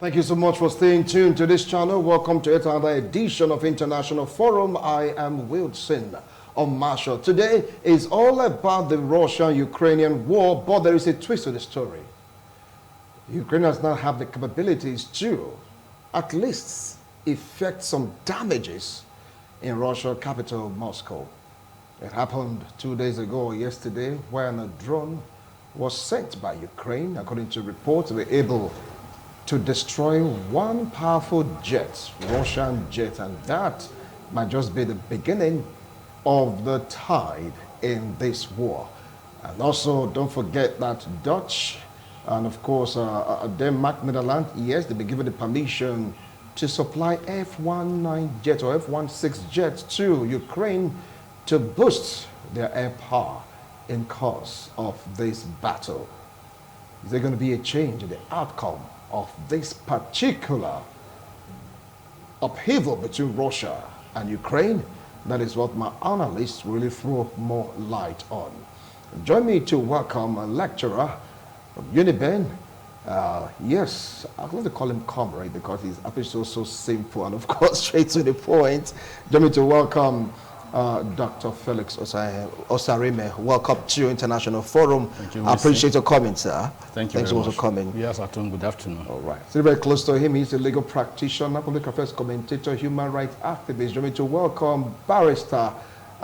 Thank you so much for staying tuned to this channel. Welcome to yet another edition of International Forum. I am Wilson Marshall. Today is all about the Russian-Ukrainian war, but there is a twist to the story. Ukrainians now have the capabilities to at least effect some damages in Russia's capital, Moscow. It happened 2 days ago, yesterday, when a drone was sent by Ukraine. According to reports, they were able to destroy one powerful jet, Russian jet, and that might just be the beginning of the tide in this war. And also, don't forget that Dutch and, of course, Denmark, Netherlands, yes, they've been given the permission to supply F-16 jets or F-16 jets to Ukraine to boost their air power in course of this battle. Is there going to be a change in the outcome of this particular upheaval between Russia and Ukraine? That is what my analysts really throw more light on. Join me to welcome a lecturer from Uniben. Yes, I love to call him comrade because he's actually so simple and, of course, straight to the point. Join me to welcome Dr. Felix Osarime. Welcome to International Forum. Thank you. I appreciate your comment, sir. Thank you. Thanks so much for coming. Yes, Atom, good afternoon. All right. So very close to him, he's a legal practitioner, public affairs commentator, human rights activist. Join me to welcome Barrister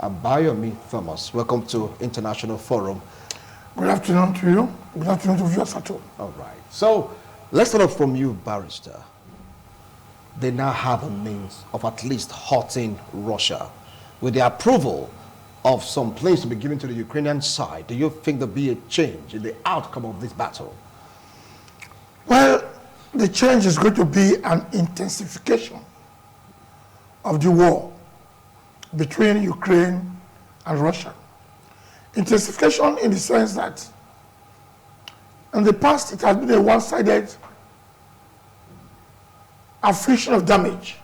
Abayomi Thomas. Welcome to International Forum. Good afternoon to you. Good afternoon to viewers at home. All right. So let's start off from you, Barrister. They now have a means of at least hurting Russia. With the approval of some planes to be given to the Ukrainian side, do you think there'll be a change in the outcome of this battle? Well, the change is going to be an intensification of the war between Ukraine and Russia. Intensification in the sense that in the past it has been a one-sided affliction of damage.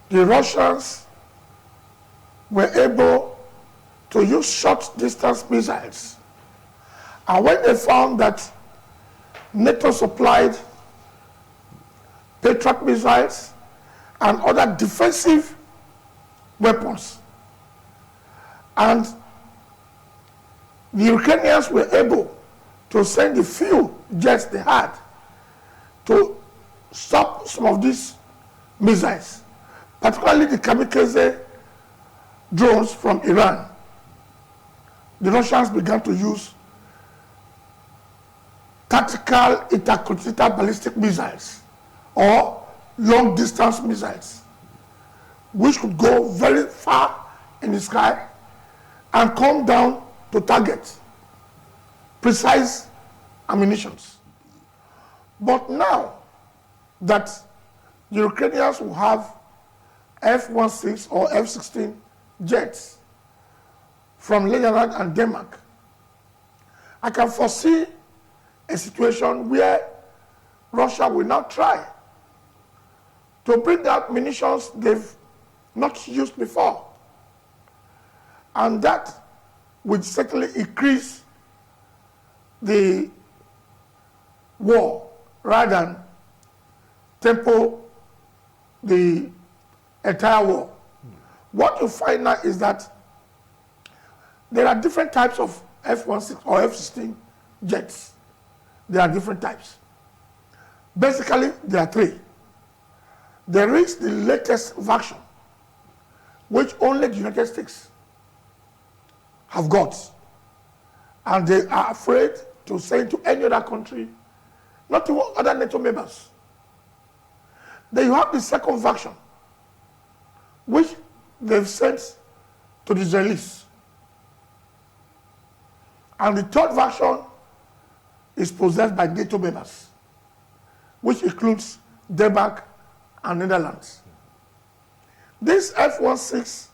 The Russians were able to use short-distance missiles. And when they found that NATO supplied Patriot missiles and other defensive weapons, and the Ukrainians were able to send the few jets they had to stop some of these missiles, particularly the kamikaze drones from Iran. The Russians began to use tactical intercontinental ballistic missiles or long-distance missiles, which could go very far in the sky and come down to target precise ammunitions. But now that the Ukrainians will have F-16 or F-16 jets from Netherlands and Denmark, I can foresee a situation where Russia will now try to bring out munitions they've not used before. And that would certainly increase the war rather than tempo the entire war. What you find now is that there are different types of F-16 or F-16 jets. There are different types. Basically, there are three. There is the latest version, which only the United States have got. And they are afraid to send to any other country, not to other NATO members. Then you have the second version, which they've sent to the Israelis. And the third version is possessed by NATO members, which includes Denmark and Netherlands. These F-16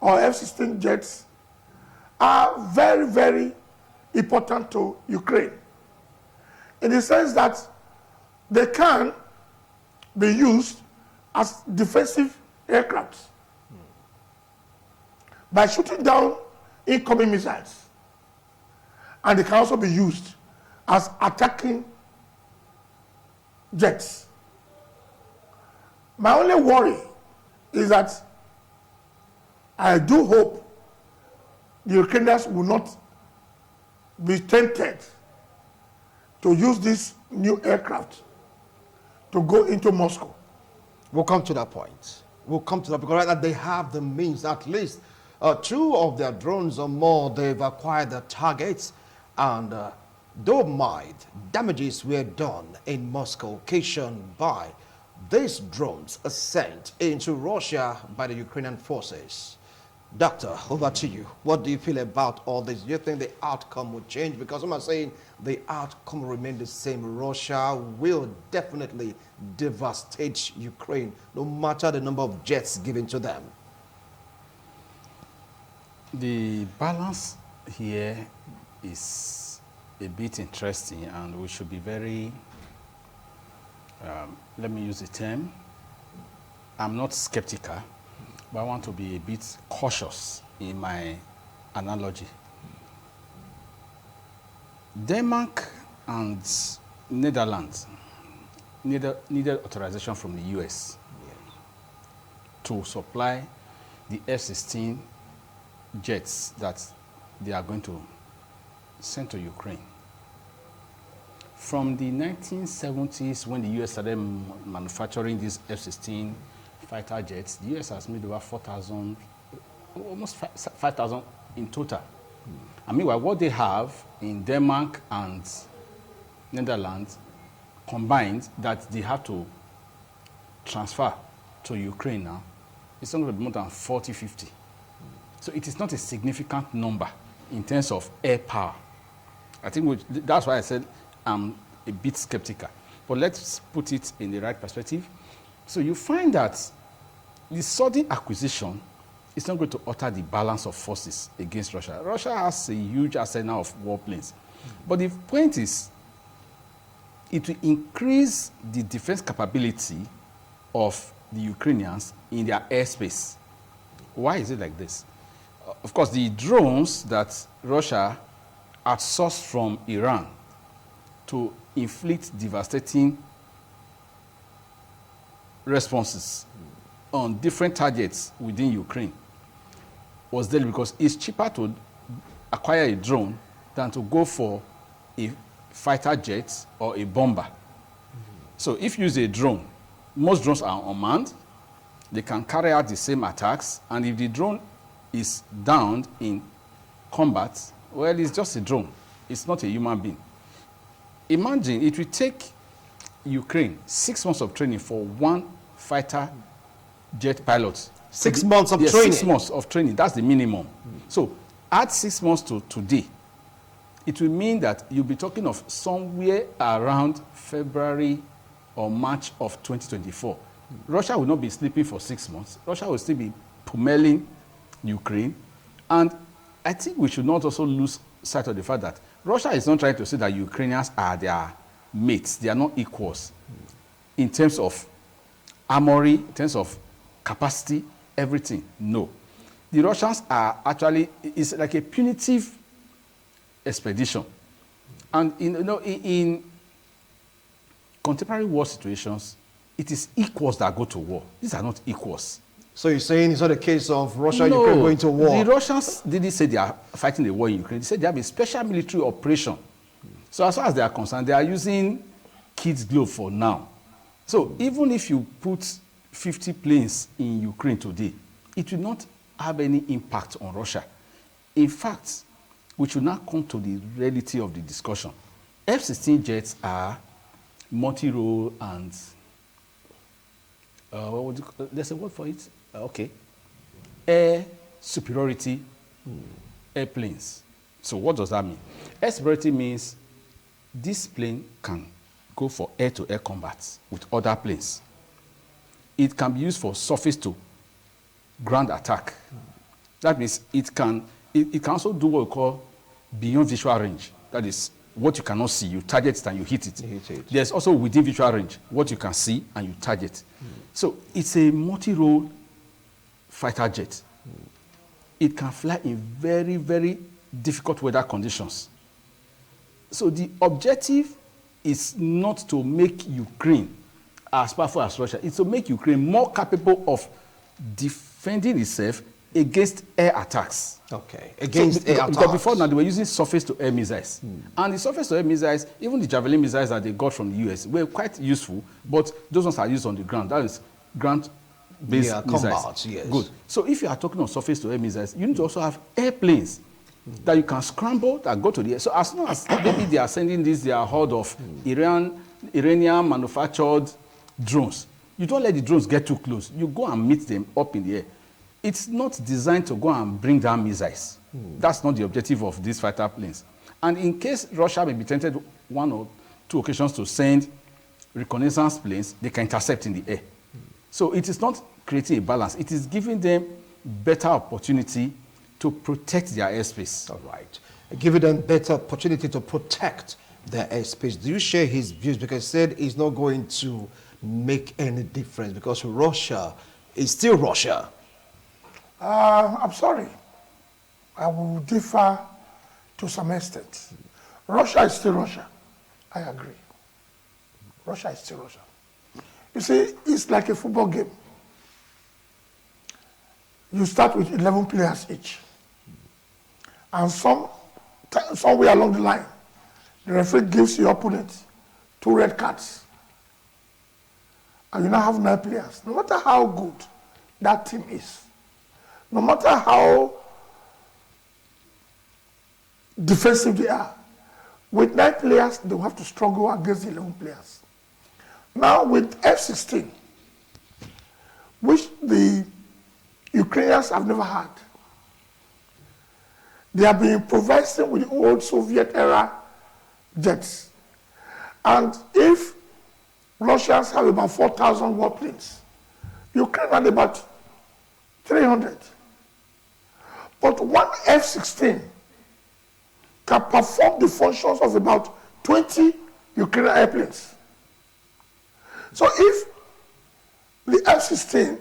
or F-16 jets are very, very important to Ukraine in the sense that they can be used as defensive aircraft by shooting down incoming missiles. And they can also be used as attacking jets. My only worry is that I do hope the Ukrainians will not be tempted to use this new aircraft to go into Moscow. We'll come to that point. We'll come to that because right now they have the means. At least 2 of their drones or more, they've acquired the targets, and though might damages were done in Moscow occasioned by these drones sent into Russia by the Ukrainian forces. Doctor, over to you. What do you feel about all this? Do you think the outcome will change? Because some are saying the outcome will remain the same. Russia will definitely devastate Ukraine, no matter the number of jets given to them. The balance here is a bit interesting, and we should be very, let me use the term, I'm not skeptical, but I want to be a bit cautious in my analogy. Denmark and Netherlands needed authorization from the US to supply the F-16 jets that they are going to send to Ukraine. From the 1970s, when the US started manufacturing these F-16 fighter jets, the US has made over 4,000, almost 5,000 in total. And meanwhile, what they have in Denmark and Netherlands combined that they have to transfer to Ukraine now, it's going to be more than 40, 50. So it is not a significant number in terms of air power. I think that's why I said I'm a bit skeptical. But let's put it in the right perspective. So you find that the sudden acquisition is not going to alter the balance of forces against Russia. Russia has a huge arsenal of warplanes. But the point is, it will increase the defense capability of the Ukrainians in their airspace. Why is it like this? Of course, the drones that Russia had sourced from Iran to inflict devastating responses on different targets within Ukraine was there because it's cheaper to acquire a drone than to go for a fighter jet or a bomber. So if you use a drone, most drones are unmanned, they can carry out the same attacks, and if the drone is downed in combat, well, it's just a drone. It's not a human being. Imagine it will take Ukraine 6 months of training for one fighter jet pilot. 6 months of yes, training? 6 months of training, that's the minimum. So add 6 months to today. It will mean that you'll be talking of somewhere around February or March of 2024. Russia will not be sleeping for 6 months. Russia will still be pummeling Ukraine. And I think we should not also lose sight of the fact that Russia is not trying to say that Ukrainians are their mates. They are not equals in terms of armory, in terms of capacity, everything. No. The Russians are actually, it's like a punitive expedition. And in contemporary war situations, it is equals that go to war. These are not equals. So you're saying it's not a case of Russia and Ukraine going to war? The Russians didn't say they are fighting a war in Ukraine. They said they have a special military operation. So as far as they are concerned, they are using kids' glove for now. So even if you put 50 planes in Ukraine today, it will not have any impact on Russia. In fact, we should now come to the reality of the discussion. F-16 jets are multi-role and there's a word for it. Okay. Air superiority airplanes. So what does that mean? Air superiority means this plane can go for air-to-air combat with other planes. It can be used for surface-to-ground attack. That means it can also do what we call beyond visual range. That is what you cannot see. You target it and you hit it. There's also within visual range, what you can see and you target. So it's a multi-role fighter jet. It can fly in very, very difficult weather conditions. So the objective is not to make Ukraine as powerful as Russia. It's to make Ukraine more capable of defending itself against air attacks. Okay, against air attacks. Because before now, they were using surface-to-air missiles. And the surface-to-air missiles, even the Javelin missiles that they got from the US, were quite useful, but those ones are used on the ground. That is ground-based missiles. Combat, yes. Good. So if you are talking on surface-to-air missiles, you need to also have airplanes that you can scramble, that go to the air. So as long as maybe they are sending this, their horde of Iranian-manufactured drones, you don't let the drones get too close. You go and meet them up in the air. It's not designed to go and bring down missiles. That's not the objective of these fighter planes. And in case Russia may be tempted one or two occasions to send reconnaissance planes, they can intercept in the air. So it is not creating a balance. It is giving them better opportunity to protect their airspace. All right. Giving them better opportunity to protect their airspace. Do you share his views? Because he said he's not going to make any difference because Russia is still Russia. I'm sorry. I will differ to some extent. Russia is still Russia. I agree. Russia is still Russia. You see, it's like a football game. You start with 11 players each. And somewhere along the line, the referee gives your opponent 2 red cards. And you now have 9 players. No matter how good that team is, no matter how defensive they are, with 9 players, they will have to struggle against the 11 players. Now with F-16, which the Ukrainians have never had, they have been improvising with the old Soviet-era jets. And if Russians have about 4,000 warplanes, Ukraine had about 300. But one F-16 can perform the functions of about 20 Ukrainian airplanes. So if the F-16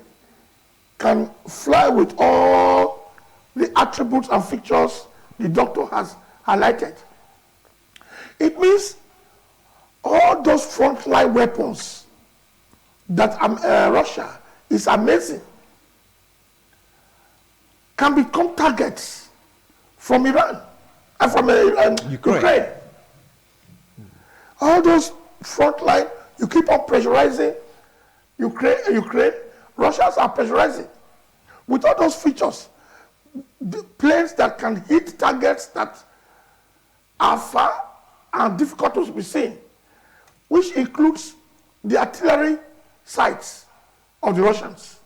can fly with all the attributes and features the doctor has highlighted, it means all those frontline weapons that Russia is amazing can become targets from Iran and from Ukraine. All those frontline, you keep on pressurizing Ukraine, Russians are pressurizing. With all those features, the planes that can hit targets that are far and difficult to be seen, which includes the artillery sites of the Russians,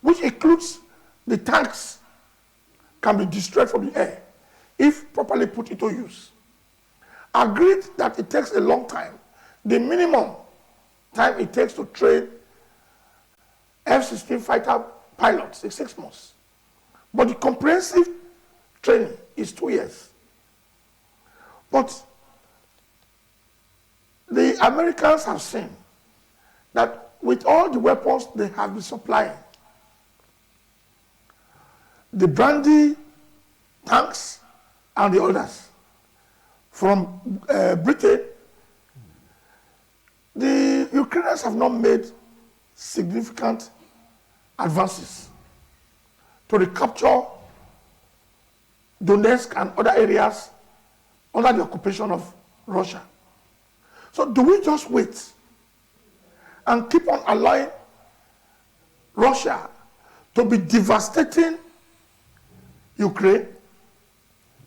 which includes the tanks, can be destroyed from the air if properly put into use. Agreed that it takes a long time. The minimum time it takes to train F-16 fighter pilots is 6 months. But the comprehensive training is 2 years. But the Americans have seen that with all the weapons they have been supplying, the Brandy tanks and the others from Britain, the Ukrainians have not made significant advances to recapture Donetsk and other areas under the occupation of Russia. So do we just wait and keep on allowing Russia to be devastating Ukraine?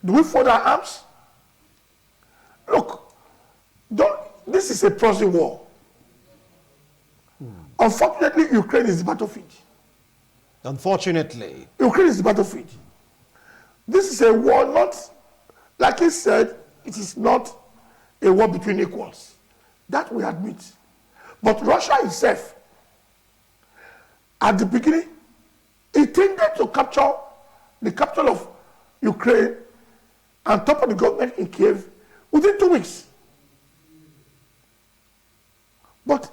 Do we fold our arms? Look, this is a proxy war. Unfortunately, Ukraine is the battlefield. Unfortunately. Ukraine is the battlefield. This is a war not, like he said, it is not a war between equals. That we admit. But Russia itself, at the beginning, intended to capture the capital of Ukraine and topple the government in Kyiv within 2 weeks. But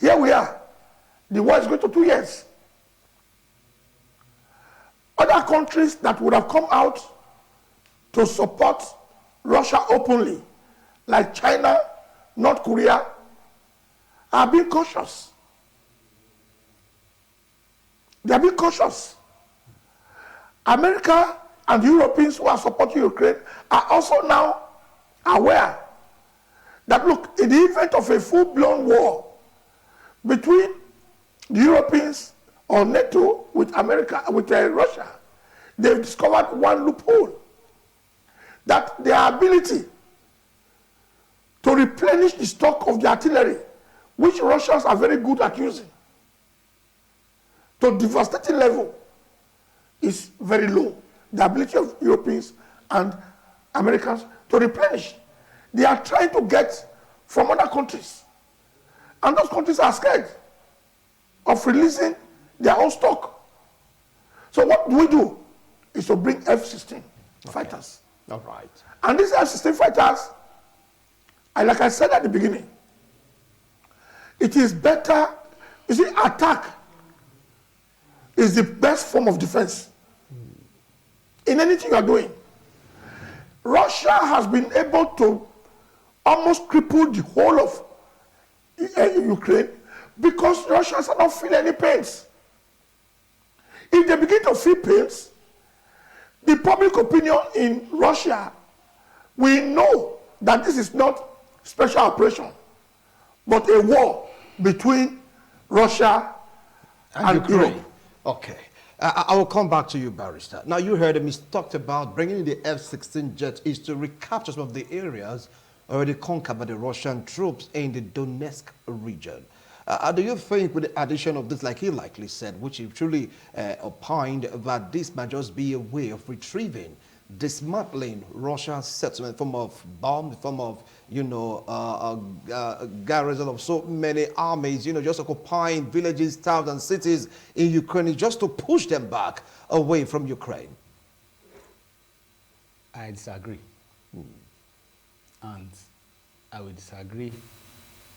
here we are. The war is going to 2 years. Other countries that would have come out to support Russia openly, like China, North Korea are being cautious. They are being cautious. America and Europeans who are supporting Ukraine are also now aware that, look, in the event of a full-blown war between the Europeans or NATO with America, with Russia, they've discovered one loophole, that their ability to replenish the stock of the artillery, which Russians are very good at using, to devastating level, is very low. The ability of Europeans and Americans to replenish. They are trying to get from other countries. And those countries are scared of releasing their own stock. So what we do is to bring F-16 fighters. All right. And these F-16 fighters, like I said at the beginning, it is better, you see, attack is the best form of defense in anything you are doing. Russia has been able to almost cripple the whole of Ukraine because Russians are not feeling any pains. If they begin to feel pains, the public opinion in Russia will know that this is not special operation, but a war between Russia and Ukraine. Europe. Okay. I will come back to you, Barrister. Now, you heard him. He's talked about bringing the F-16 jet is to recapture some of the areas already conquered by the Russian troops in the Donetsk region. Do you think with the addition of this, like he likely said, which he truly opined, that this might just be a way of retrieving, dismantling Russia's settlement in form of bomb, in form of, you know, garrison of so many armies, you know, just occupying villages, towns, and cities in Ukraine just to push them back away from Ukraine? I disagree. And I will disagree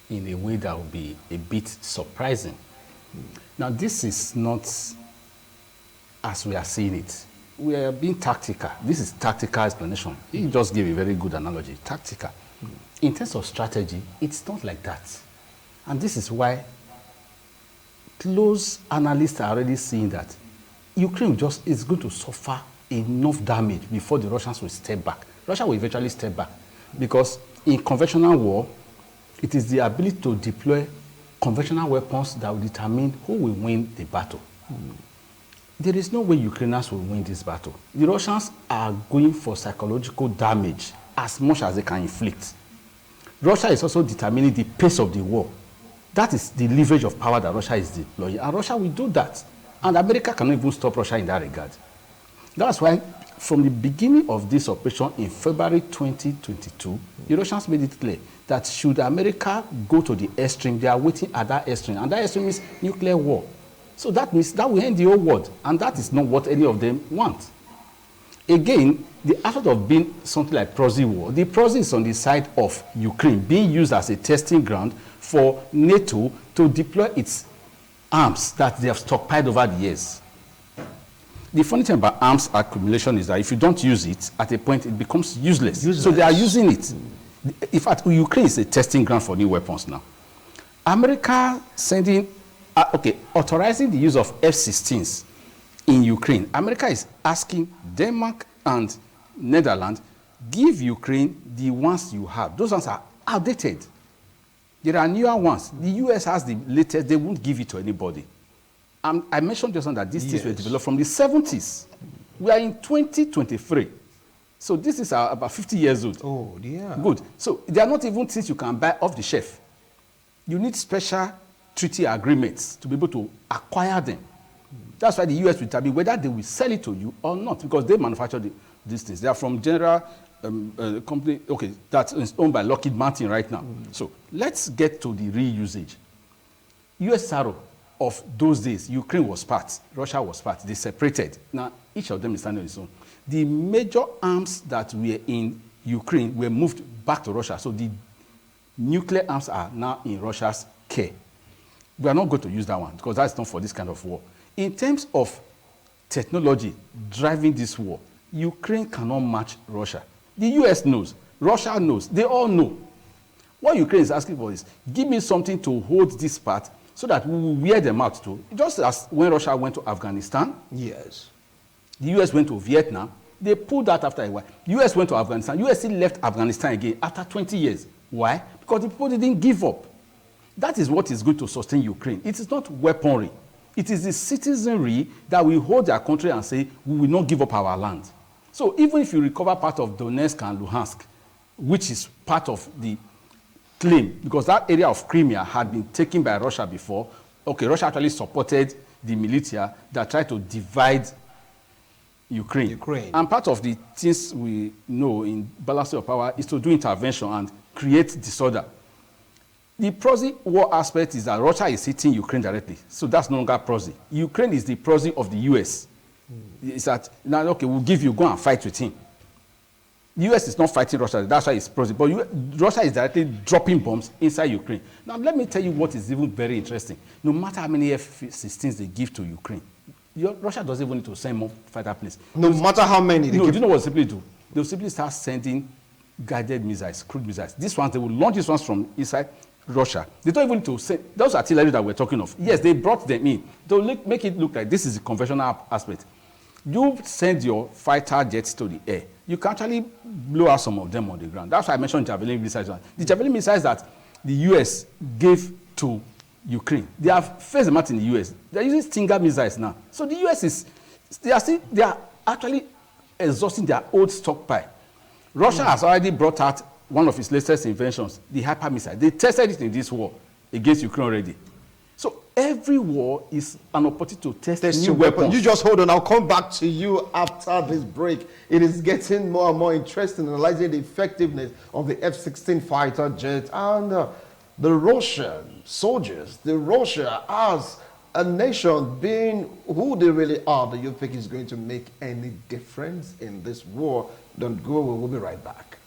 in a way that will be a bit surprising. Now, this is not as we are seeing it. We are being tactical. This is tactical explanation. He just gave a very good analogy. Tactical. In terms of strategy, it's not like that. And this is why close analysts are already seeing that Ukraine just is going to suffer enough damage before the Russians will step back. Russia will eventually step back because in conventional war, it is the ability to deploy conventional weapons that will determine who will win the battle. There is no way Ukrainians will win this battle. The Russians are going for psychological damage as much as they can inflict. Russia is also determining the pace of the war. That is the leverage of power that Russia is deploying, and Russia will do that. And America cannot even stop Russia in that regard. That's why from the beginning of this operation in February 2022, the Russians made it clear that should America go to the extreme, they are waiting at that extreme, and that extreme is nuclear war. So that means that will end the whole world, and that is not what any of them want. Again, the aspect of being something like proxy war, the proxy is on the side of Ukraine, being used as a testing ground for NATO to deploy its arms that they have stockpiled over the years. The funny thing about arms accumulation is that if you don't use it, at a point it becomes useless. So they are using it. In fact, Ukraine is a testing ground for new weapons now. America sending, authorizing the use of F-16s in Ukraine. America is asking Denmark and Netherlands, give Ukraine the ones you have. Those ones are outdated. There are newer ones. The US has the latest. They won't give it to anybody. I mentioned just now that these things were developed from the 70s. We are in 2023. So this is about 50 years old. Oh, yeah. Good. So they are not even things you can buy off the shelf. You need special treaty agreements to be able to acquire them. That's why the US will determine whether they will sell it to you or not, because they manufacture these things. They are from General company, that is owned by Lockheed Martin right now. So let's get to the real usage. USSR of those days, Ukraine was part, Russia was part. They separated. Now, each of them is standing on its own. The major arms that were in Ukraine were moved back to Russia. So the nuclear arms are now in Russia's care. We are not going to use that one because that's not for this kind of war. In terms of technology driving this war, Ukraine cannot match Russia. The US knows, Russia knows, they all know. What all Ukraine is asking for is, give me something to hold this part so that we will wear them out too. Just as when Russia went to Afghanistan, Yes. the US went to Vietnam, they pulled out after a while. US went to Afghanistan, US still left Afghanistan again after 20 years. Why? Because the people didn't give up. That is what is going to sustain Ukraine. It is not weaponry. It is the citizenry that will hold their country and say, we will not give up our land. So even if you recover part of Donetsk and Luhansk, which is part of the claim, because that area of Crimea had been taken by Russia before. Okay, Russia actually supported the militia that tried to divide Ukraine. And part of the things we know in balancing of power is to do intervention and create disorder. The proxy war aspect is that Russia is hitting Ukraine directly. So that's no longer proxy. Ukraine is the proxy of the US. It's that, now, okay, we'll give you, go and fight with him. The US is not fighting Russia, that's why it's proxy. But Russia is directly dropping bombs inside Ukraine. Now, let me tell you what is even very interesting. No matter how many F-16s they give to Ukraine, Russia doesn't even need to send more fighter planes. No matter how many they do give. You know what they simply do? They'll simply start sending guided missiles, crude missiles. These ones, they will launch these ones from inside Russia. They don't even need to send those artillery that we're talking of. Yes, they brought them in. They'll make it look like this is the conventional aspect. You send your fighter jets to the air. You can actually blow out some of them on the ground. That's why I mentioned Javelin missiles. The Javelin missiles that the US gave to Ukraine, they have faced them out in the US. They're using Stinger missiles now. So the US they are actually exhausting their old stockpile. Russia has already brought out one of its latest inventions, the hyper missile. They tested it in this war against Ukraine already. So every war is an opportunity to test new weapons. You just hold on. I'll come back to you after this break. It is getting more and more interesting, analyzing the effectiveness of the F-16 fighter jet and the Russian soldiers. The Russia as a nation being who they really are. Do you think is going to make any difference in this war? Don't go. We'll be right back.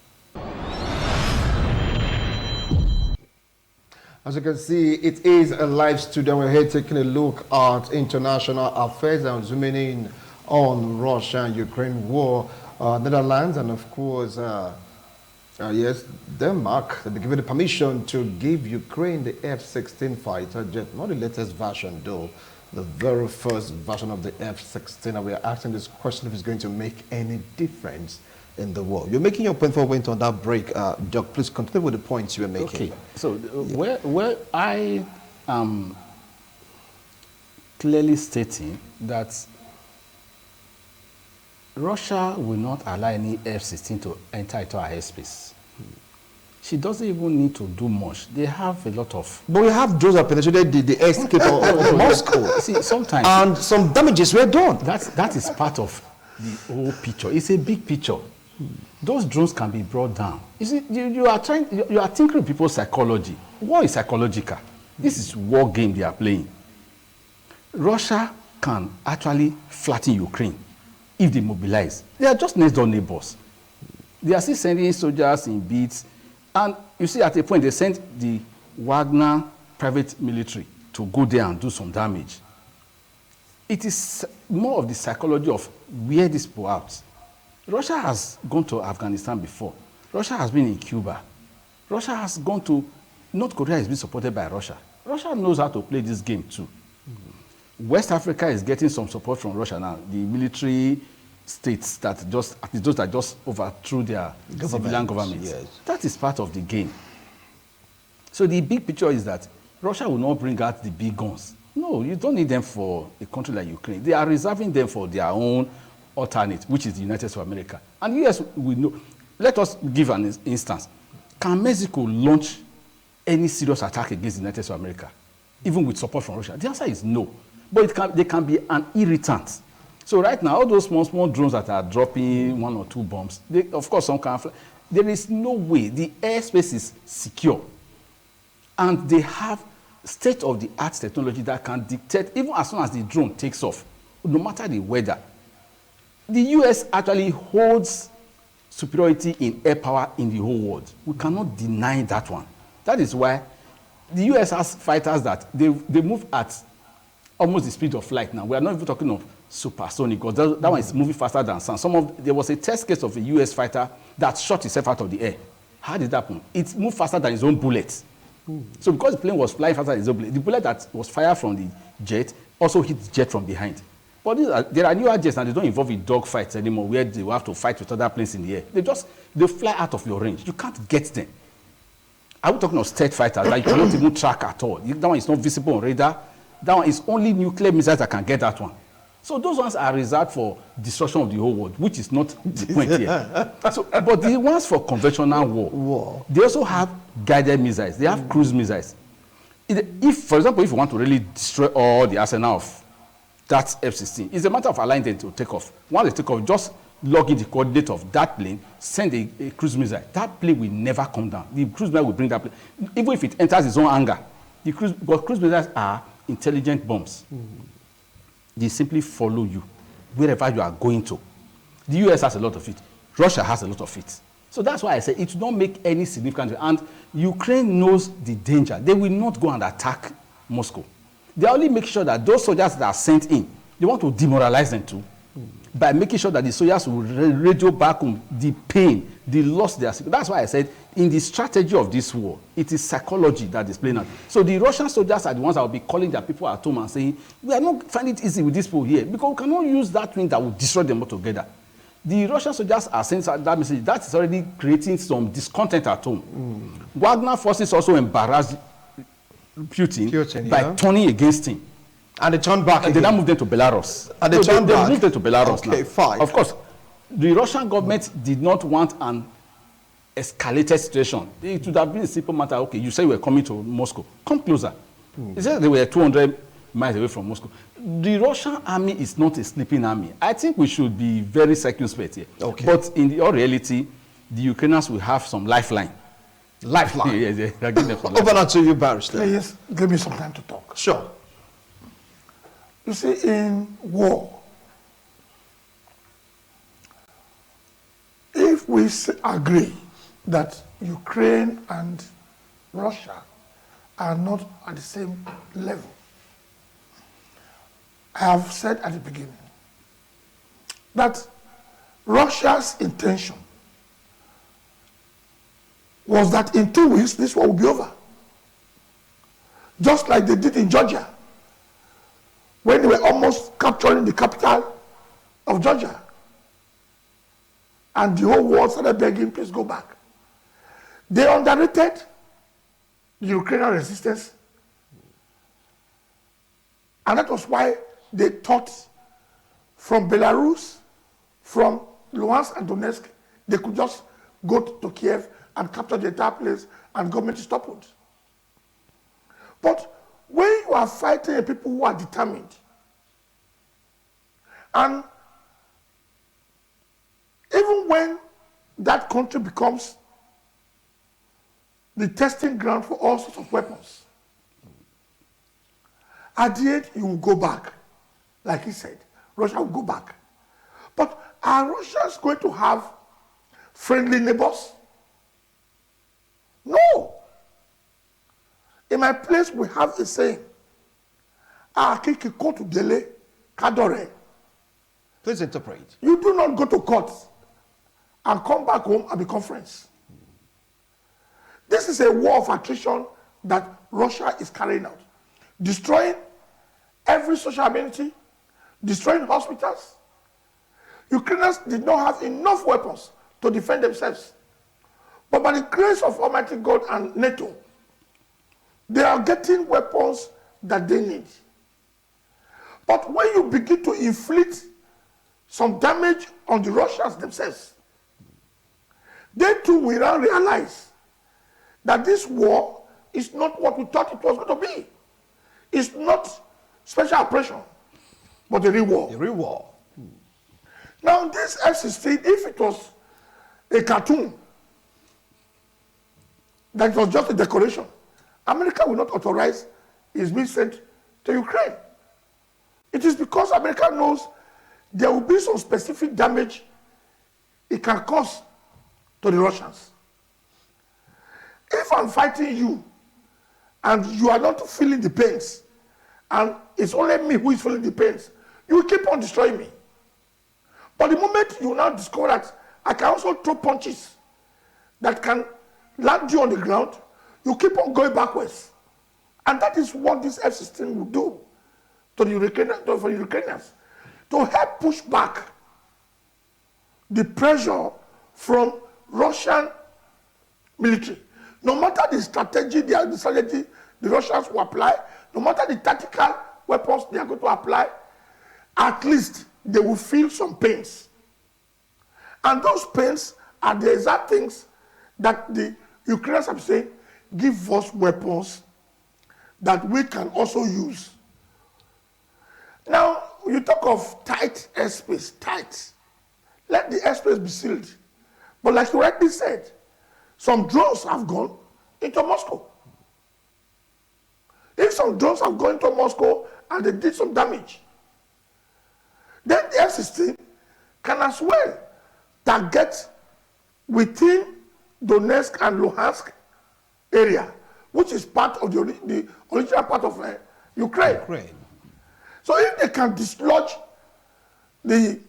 As you can see, it is a live studio. We're here taking a look at international affairs and zooming in on Russia and Ukraine war, Netherlands, and of course, yes, Denmark. They've been given the permission to give Ukraine the F-16 fighter jet, not the latest version though, the very first version of the F-16. And we are asking this question if it's going to make any difference in the world. You're making your point for went on that break. Doc, please continue with the points you were making. Okay, so where I am clearly stating that Russia will not allow any F-16 to enter into our airspace. She doesn't even need to do much. They have a lot of... But we have drones that penetrated the airscape of Moscow. See, sometimes... And some damages were done. That is part of the whole picture. It's a big picture. Those drones can be brought down. You see, you are tinkering with people's psychology. War is psychological. This is war game they are playing. Russia can actually flatten Ukraine if they mobilize. They are just next door neighbors. They are still sending soldiers in beats. And you see, at a point, they sent the Wagner private military to go there and do some damage. It is more of the psychology of wear these people out. Russia has gone to Afghanistan before. Russia has been in Cuba. Russia has gone to... North Korea is being supported by Russia. Russia knows how to play this game too. West Africa is getting some support from Russia now. The military states that just overthrew their civilian government. Yes. That is part of the game. So the big picture is that Russia will not bring out the big guns. No, you don't need them for a country like Ukraine. They are reserving them for their own alternate, which is the United States of America. And the US will know. Let us give an instance. Can Mexico launch any serious attack against the United States of America, even with support from Russia? The answer is no. But they can be an irritant. So right now, all those small drones that are dropping 1 or 2 bombs, of course, some can fly. There is no way. The airspace is secure. And they have state-of-the-art technology that can dictate, even as soon as the drone takes off, no matter the weather. The US actually holds superiority in air power in the whole world. We cannot deny that one. That is why the US has fighters that they move at almost the speed of light now. We are not even talking of supersonic, because that one is moving faster than sound. There was a test case of a US fighter that shot itself out of the air. How did that happen? It moved faster than its own bullet. So because the plane was flying faster than its own bullet, the bullet that was fired from the jet also hit the jet from behind. But there are newer jets and they don't involve in dogfights anymore where they will have to fight with other planes in the air. They fly out of your range. You can't get them. Are we talking of stealth fighters that you cannot even track at all? That one is not visible on radar. That one is only nuclear missiles that can get that one. So those ones are reserved for destruction of the whole world, which is not the point here. But the ones for conventional war, they also have guided missiles. They have cruise missiles. If, for example, if you want to really destroy all the arsenal of that F-16, it's a matter of allowing them to take off. Once they take off, just log in the coordinate of that plane, send a cruise missile. That plane will never come down. The cruise missile will bring that plane. Even if it enters its own hangar, because cruise missiles are intelligent bombs. They simply follow you wherever you are going to. The US has a lot of it. Russia has a lot of it. So that's why I say it will not make any significant difference. And Ukraine knows the danger. They will not go and attack Moscow. They only make sure that those soldiers that are sent in, they want to demoralize them too. By making sure that the soldiers will radio back home the pain, the loss they are seeing. That's why I said in the strategy of this war, it is psychology that is playing out. So the Russian soldiers are the ones that will be calling their people at home and saying, we are not finding it easy with these people here because we cannot use that wind that will destroy them altogether. The Russian soldiers are saying that message. That is already creating some discontent at home. Wagner forces also embarrassed Putin by turning against him. And they turned back. And they now moved them to Belarus. And they turned back. They moved them to Belarus now. Okay, fine. Of course, the Russian government did not want an escalated situation. It would have been a simple matter. Okay, you say you were coming to Moscow. Come closer. They said they were 200 miles away from Moscow. The Russian army is not a sleeping army. I think we should be very circumspect here. Okay. But in all reality, the Ukrainians will have some lifeline. Lifeline? Yes, yes. Over now to you, Barrister. Please give me some time to talk. Sure. You see, in war, if we agree that Ukraine and Russia are not at the same level, I have said at the beginning that Russia's intention was that in 2 weeks this war will be over. Just like they did in Georgia, when they were almost capturing the capital of Georgia. And the whole world started begging, please go back. They underrated the Ukrainian resistance. And that was why they thought from Belarus, from Luhansk and Donetsk, they could just go to Kyiv and capture the entire place and government is toppled. But when you are fighting people who are determined, and even when that country becomes the testing ground for all sorts of weapons, at the end you will go back. Like he said, Russia will go back. But are Russians going to have friendly neighbors? No. In my place, we have a saying, Please interpret. You do not go to court and come back home and be conference. This is a war of attrition that Russia is carrying out. Destroying every social amenity, destroying hospitals. Ukrainians did not have enough weapons to defend themselves. But by the grace of Almighty God and NATO, they are getting weapons that they need. But when you begin to inflict some damage on the Russians themselves, they too will now realize that this war is not what we thought it was going to be. It's not special operation, but a real war. A real war. Now this F-16, if it was a cartoon, that it was just a decoration, America will not authorize its being sent to Ukraine. It is because America knows there will be some specific damage it can cause to the Russians. If I'm fighting you and you are not feeling the pains, and it's only me who is feeling the pains, you will keep on destroying me. But the moment you now discover that I can also throw punches that can land you on the ground, you keep on going backwards. And that is what this F-16 will do to the Ukrainians, to help push back the pressure from Russian military. No matter the strategy, the Russians will apply, no matter the tactical weapons they are going to apply, at least they will feel some pains. And those pains are the exact things that the Ukrainians have said, give us weapons that we can also use. Now, you talk of tight airspace, tight. Let the airspace be sealed. But like you rightly said, some drones have gone into Moscow. If some drones have gone into Moscow and they did some damage, then the F-16 can as well target within Donetsk and Luhansk area, which is part of the original part of Ukraine. So if they can dislodge the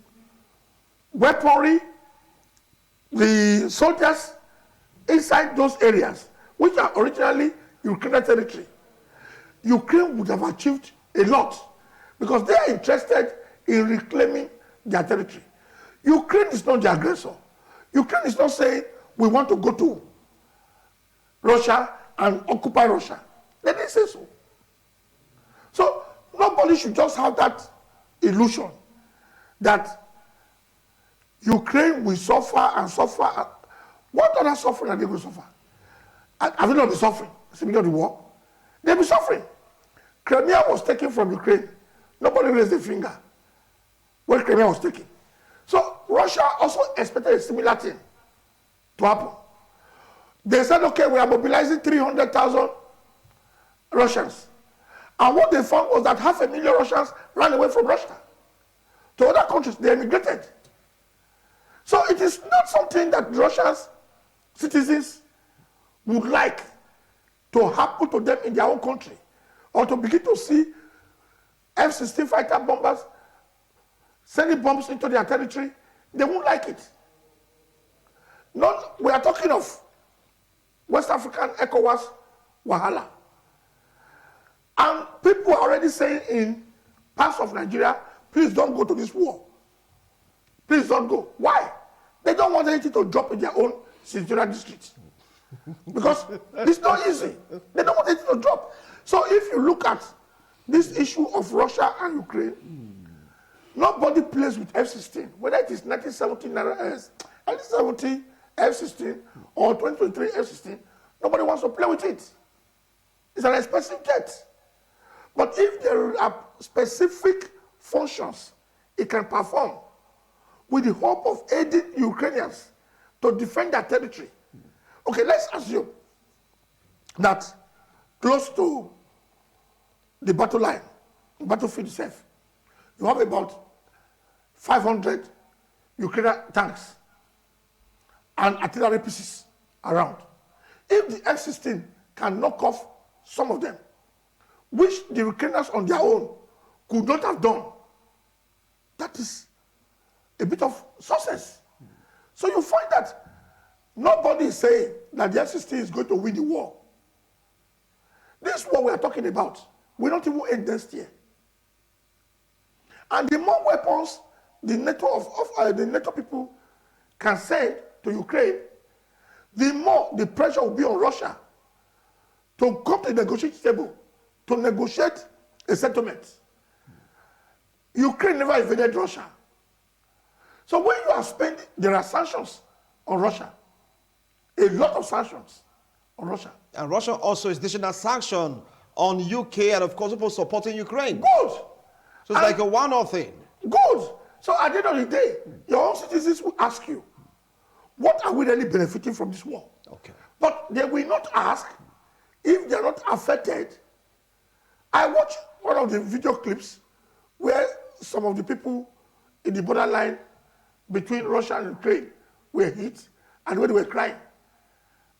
weaponry, the soldiers inside those areas, which are originally Ukrainian territory, Ukraine would have achieved a lot because they are interested in reclaiming their territory. Ukraine is not the aggressor. Ukraine is not saying we want to go to Russia and occupy Russia. They didn't say so. So nobody should just have that illusion that Ukraine will suffer and suffer. What other suffering are they going to suffer? Have they not been suffering since the beginning of the war? They'll be suffering. Crimea was taken from Ukraine. Nobody raised a finger when Crimea was taken. So Russia also expected a similar thing to happen. They said, okay, we are mobilizing 300,000 Russians. And what they found was that 500,000 Russians ran away from Russia to other countries. They emigrated. So it is not something that Russia's citizens would like to happen to them in their own country, or to begin to see F-16 fighter bombers sending bombs into their territory. They won't like it. We are talking of West African ECOWAS Wahala. And people are already saying in parts of Nigeria, please don't go to this war. Please don't go. Why? They don't want anything to drop in their own senatorial districts. Because it's not easy. They don't want anything to drop. So if you look at this issue of Russia and Ukraine, nobody plays with F-16, whether it is 1970 F-16 or 2023 F-16, nobody wants to play with it. It's an expensive jet. But if there are specific functions it can perform with the hope of aiding Ukrainians to defend their territory. Okay, let's assume that close to the battle line, the battlefield itself, you have about 500 Ukrainian tanks and artillery pieces around. If the F-16 can knock off some of them, which the Ukrainians on their own could not have done, that is a bit of success. So you find that nobody is saying that the F-16 is going to win the war. This is what we are talking about. We don't even end next year. And the more weapons the NATO people can send to Ukraine, the more the pressure will be on Russia to come to the negotiating table, to negotiate a settlement. Ukraine never invaded Russia. So when you are spending, there are sanctions on Russia. A lot of sanctions on Russia. And Russia also is dishing a sanction on UK and of course people supporting Ukraine. Good. So it's like a one-off thing. Good. So at the end of the day, your own citizens will ask you, what are we really benefiting from this war? Okay. But they will not ask if they're not affected. I watched one of the video clips where some of the people in the borderline between Russia and Ukraine were hit and when they were crying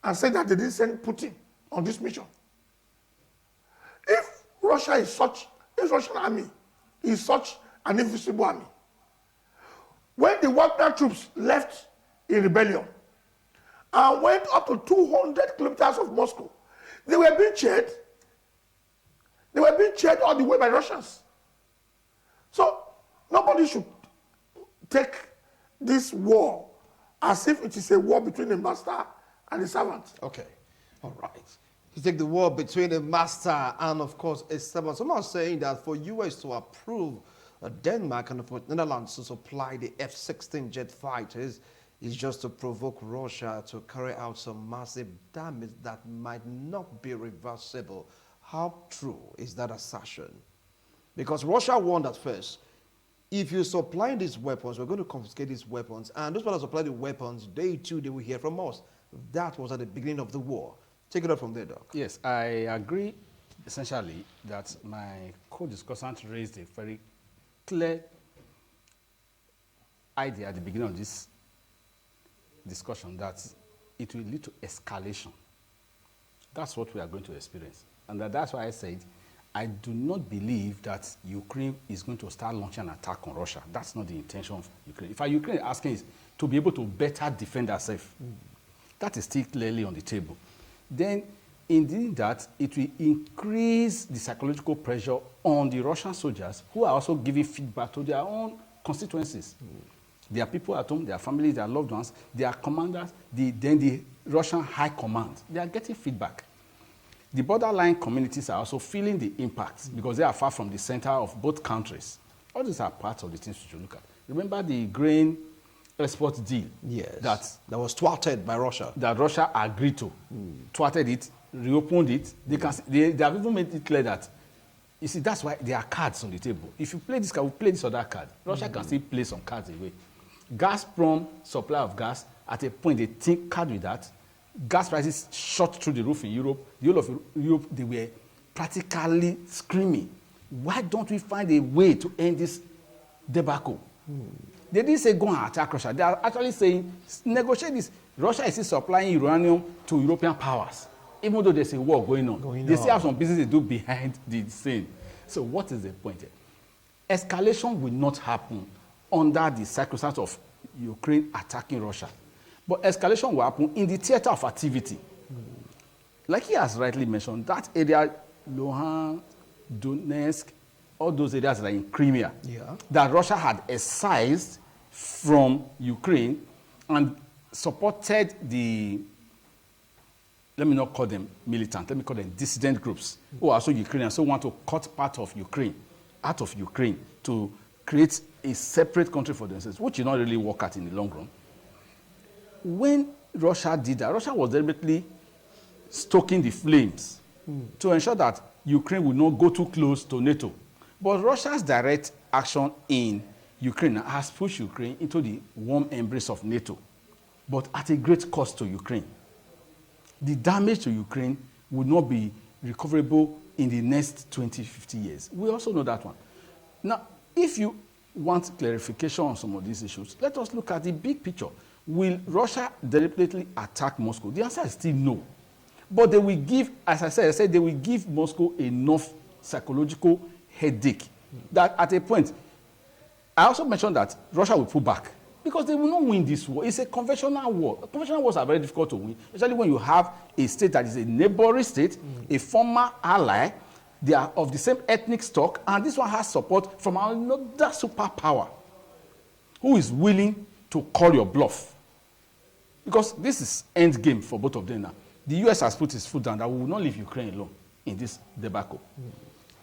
and said that they didn't send Putin on this mission. If Russia is such, if Russian army is such an invisible army, when the Wagner troops left in rebellion and went up to 200 kilometers of Moscow. They were being cheered. They were being cheered all the way by Russians. So nobody should take this war as if it is a war between the master and the servant. Okay, all right. You take the war between a master and, of course, a servant. Someone saying that for US to approve Denmark and for Netherlands to supply the F-16 jet fighters is just to provoke Russia to carry out some massive damage that might not be reversible. How true is that assertion? Because Russia warned at first, if you supply these weapons, we're going to confiscate these weapons, and those people that supply the weapons, they too, they will hear from us. That was at the beginning of the war. Take it up from there, Doc. Yes, I agree essentially that my co-discussant raised a very clear idea at the beginning of this discussion that it will lead to escalation. That's what we are going to experience. And that's why I said I do not believe that Ukraine is going to start launching an attack on Russia. That's not the intention of Ukraine. If Ukraine is asking is to be able to better defend herself, that is still clearly on the table. Then, in doing that, it will increase the psychological pressure on the Russian soldiers who are also giving feedback to their own constituencies. Their people at home, their families, their loved ones, their commanders, then the Russian high command. They are getting feedback. The borderline communities are also feeling the impacts because they are far from the center of both countries. All these are parts of the things we should look at. Remember the grain export deal? Yes. That was thwarted by Russia. That Russia agreed to. Thwarted it, reopened it. They have even made it clear that, you see, that's why there are cards on the table. If you play this card, we play this other card. Russia can still play some cards away. Gazprom supply of gas, at a point they think card with that. Gas prices shot through the roof in Europe. The whole of Europe, they were practically screaming, why don't we find a way to end this debacle? They didn't say go and attack Russia. They are actually saying negotiate this. Russia is still supplying uranium to European powers, even though there's a war going on. They still have some business they do behind the scene. So what is the point here? Escalation will not happen under the circumstance of Ukraine attacking Russia. But escalation will happen in the theater of activity. Like he has rightly mentioned, that area, Luhansk, Donetsk, all those areas that are in Crimea, that Russia had excised from Ukraine and supported the, let me not call them militant, let me call them dissident groups, who are also Ukrainians, so want to cut part of Ukraine out of Ukraine to create a separate country for themselves, which will not really work out in the long run. When Russia did that, Russia was deliberately stoking the flames to ensure that Ukraine would not go too close to NATO. But Russia's direct action in Ukraine has pushed Ukraine into the warm embrace of NATO, but at a great cost to Ukraine. The damage to Ukraine would not be recoverable in the next 20, 50 years. We also know that one. Now, if you want clarification on some of these issues, let us look at the big picture. Will Russia deliberately attack Moscow? The answer is still no. But they will give, as I said, they will give Moscow enough psychological headache that at a point, I also mentioned that Russia will pull back because they will not win this war. It's a conventional war. Conventional wars are very difficult to win, especially when you have a state that is a neighboring state, a former ally, they are of the same ethnic stock, and this one has support from another superpower who is willing to call your bluff. Because this is end game for both of them now. The US has put its foot down that we will not leave Ukraine alone in this debacle.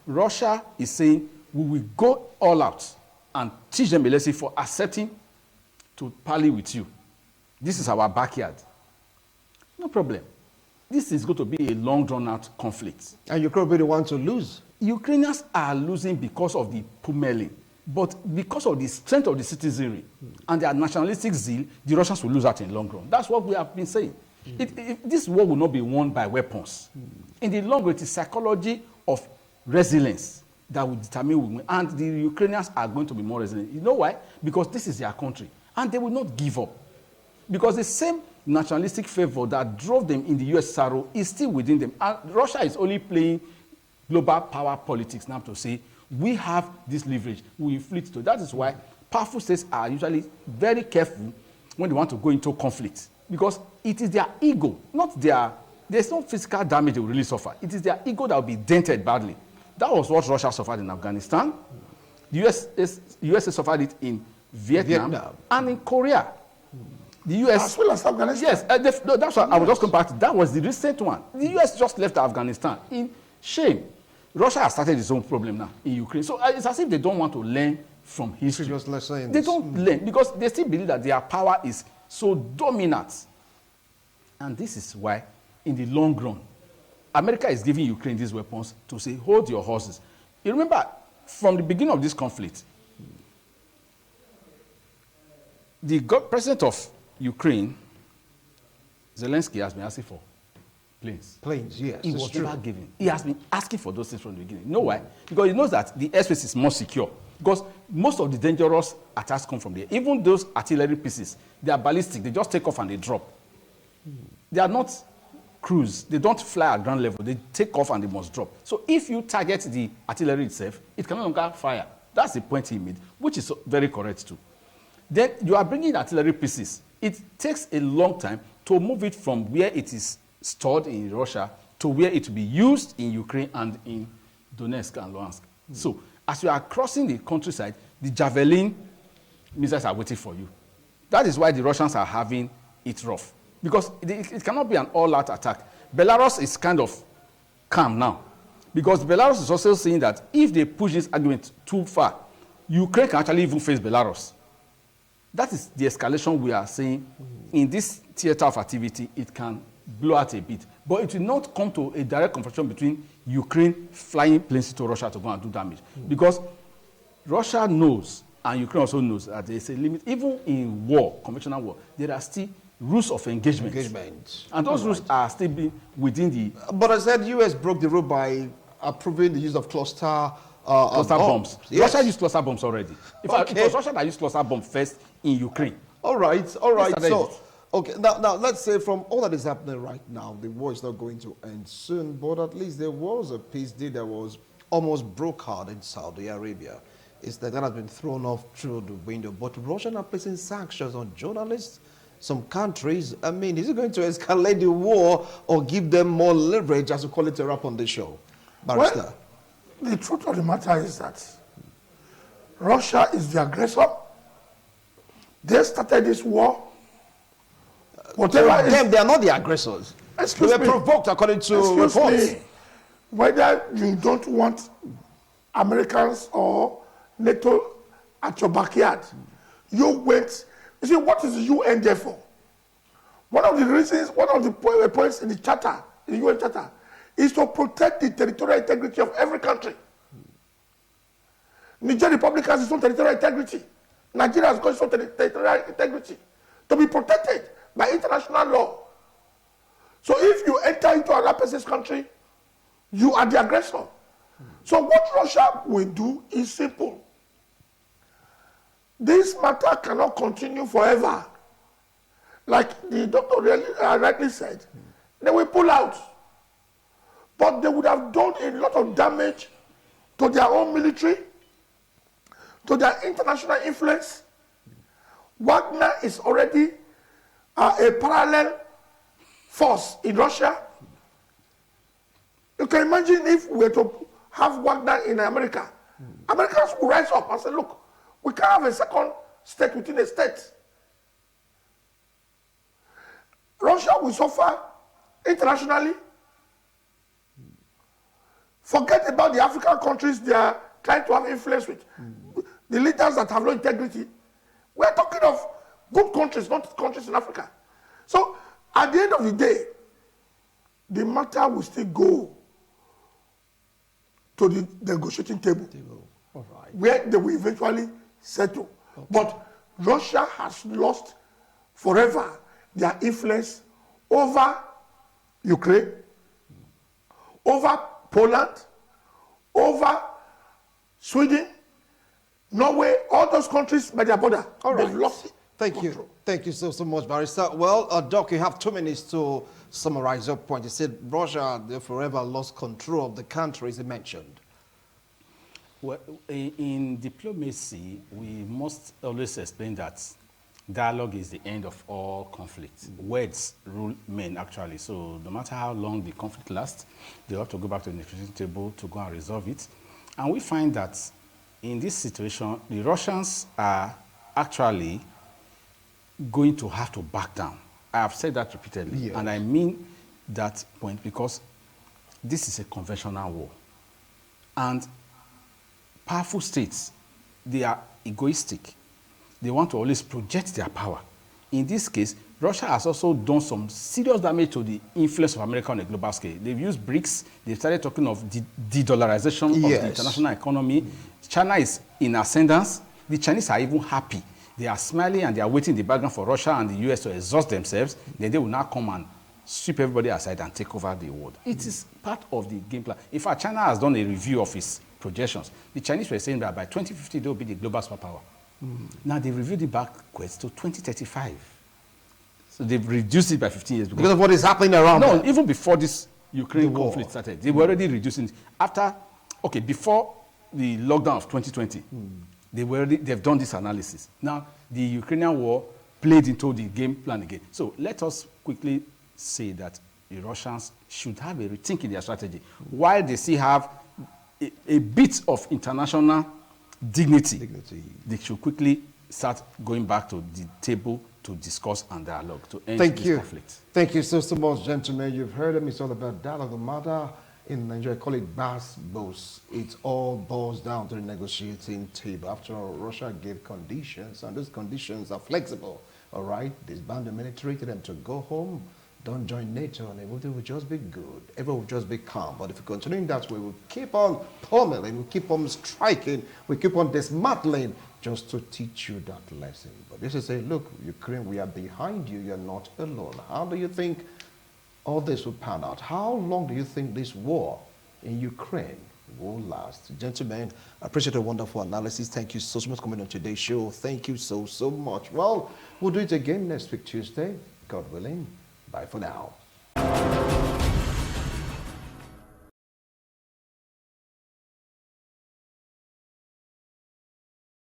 Russia is saying we will go all out and teach them a lesson for accepting to parley with you. This is our backyard. No problem. This is going to be a long drawn-out conflict. And Ukraine will be the one to lose. Ukrainians are losing because of the pummeling. But because of the strength of the citizenry and their nationalistic zeal, the Russians will lose out in the long run. That's what we have been saying. This war will not be won by weapons. In the long run, it is psychology of resilience that will determine who will win. And the Ukrainians are going to be more resilient. You know why? Because this is their country. And they will not give up. Because the same nationalistic fervor that drove them in the US sorrow is still within them. And Russia is only playing global power politics now to say, we have this leverage, we inflict to. That is why powerful states are usually very careful when they want to go into conflict. Because it is their ego, not their, there's no physical damage they will really suffer. It is their ego that will be dented badly. That was what Russia suffered in Afghanistan. The USA suffered it in Vietnam and in Korea. The US, as well as Afghanistan. Yes, no, that's what I was just coming back to. That was the recent one. The US just left Afghanistan in shame. Russia has started its own problem now in Ukraine. So it's as if they don't want to learn from history. Just let's say They don't learn because they still believe that their power is so dominant. And this is why, in the long run, America is giving Ukraine these weapons to say, hold your horses. You remember, from the beginning of this conflict, the president of Ukraine, Zelensky, has been asking for planes. Planes, yes. He was never given. He has been asking for those things from the beginning. You know why? Because he knows that the airspace is more secure. Because most of the dangerous attacks come from there. Even those artillery pieces, they are ballistic. They just take off and they drop. They are not cruise. They don't fly at ground level. They take off and they must drop. So if you target the artillery itself, it can no longer fire. That's the point he made, which is very correct too. Then you are bringing artillery pieces. It takes a long time to move it from where it is stored in Russia to where it will be used in Ukraine and in Donetsk and Luhansk. So as you are crossing the countryside, the Javelin missiles are waiting for you. That is why the Russians are having it rough. Because it cannot be an all-out attack. Belarus is kind of calm now. Because Belarus is also saying that if they push this argument too far, Ukraine can actually even face Belarus. That is the escalation we are seeing in this theater of activity. It can blow out a bit. But it will not come to a direct confrontation between Ukraine flying planes to Russia to go and do damage. Because Russia knows, and Ukraine also knows, that there is a limit. Even in war, conventional war, there are still rules of engagement. And those rules are still being within the... But I said U.S. broke the rule by approving the use of cluster bombs. Yes. Russia used cluster bombs already. In fact, it was Russia that used cluster bombs first in Ukraine. All right. So, okay, now let's say from all that is happening right now, the war is not going to end soon, but at least there was a peace deal that was almost broke out in Saudi Arabia. It's that has been thrown off through the window. But Russia are placing sanctions on journalists. Some countries, I mean, is it going to escalate the war or give them more leverage, as we call it a wrap on the show? Barrister. Well, the truth of the matter is that Russia is the aggressor. They started this war. Whatever they are not the aggressors. They were provoked according to reports. Whether you don't want Americans or NATO at your backyard, you wait. You see, what is the UN there for? One of the points in the charter, in the UN charter, is to protect the territorial integrity of every country. Niger Republic has its own territorial integrity. Nigeria has got its own territorial integrity to be protected by international law. So if you enter into another person's country, you are the aggressor. So what Russia will do is simple. This matter cannot continue forever. Like the doctor rightly said, they will pull out. But they would have done a lot of damage to their own military, to their international influence. Wagner is already a parallel force in Russia. You can imagine if we were to have Wagner in America. Americans will rise up and say, look, we can't have a second state within a state. Russia will suffer internationally. Forget about the African countries they are trying to have influence with. The leaders that have no integrity. We are talking of good countries, not countries in Africa. So, at the end of the day, the matter will still go to the negotiating table. All right. Where they will eventually settle. Okay. But Russia has lost forever their influence over Ukraine, over Poland, over Sweden, Norway, all those countries by their border. All right. They've lost it. Thank you. Thank you so much, Barrister. Well, Doc, you have 2 minutes to summarize your point. You said Russia, they forever lost control of the countries you mentioned. Well, in diplomacy, we must always explain that dialogue is the end of all conflict. Words rule men, actually. So no matter how long the conflict lasts, they have to go back to the negotiating table to go and resolve it. And we find that in this situation, the Russians are actually going to have to back down. I have said that repeatedly, Yes. and I mean that point because this is a conventional war. And powerful states, they are egoistic. They want to always project their power. In this case, Russia has also done some serious damage to the influence of America on a global scale. They've used BRICS. They've started talking of de-dollarization of the international economy. China is in ascendance. The Chinese are even happy. They are smiling and they are waiting in the background for Russia and the US to exhaust themselves. Then they will now come and sweep everybody aside and take over the world. It is part of the game plan. In fact, China has done a review of its projections. The Chinese were saying that by 2050, they will be the global superpower. Now they reviewed it backwards to 2035. So they've reduced it by 15 years. Because of what is happening around No, there. even before this Ukraine The war. conflict started, they were already reducing it. After, okay, before the lockdown of 2020, they've done this analysis. Now, the Ukrainian war played into the game plan again. So let us quickly say that the Russians should have a rethink in their strategy. While they still have a bit of international dignity, they should quickly start going back to the table to discuss and dialogue to end this conflict. Thank you so much, gentlemen. You've heard them. It's all about dialogue. The matter in Nigeria, call it BAS-BOS. It all boils down to the negotiating table. After all, Russia gave conditions, and those conditions are flexible. All right? Disband the military, tell them to go home. Don't join NATO, and everything will just be good. Everyone will just be calm. But if we continue in that way, we'll keep on pummeling, we'll keep on striking, we keep on dismantling just to teach you that lesson. But this is a look, Ukraine, we are behind you. You're not alone. How do you think all this will pan out? How long do you think this war in Ukraine will last? Gentlemen, I appreciate a wonderful analysis. Thank you so much for coming on today's show. Thank you so much. Well, we'll do it again next week, Tuesday, God willing. Bye for now.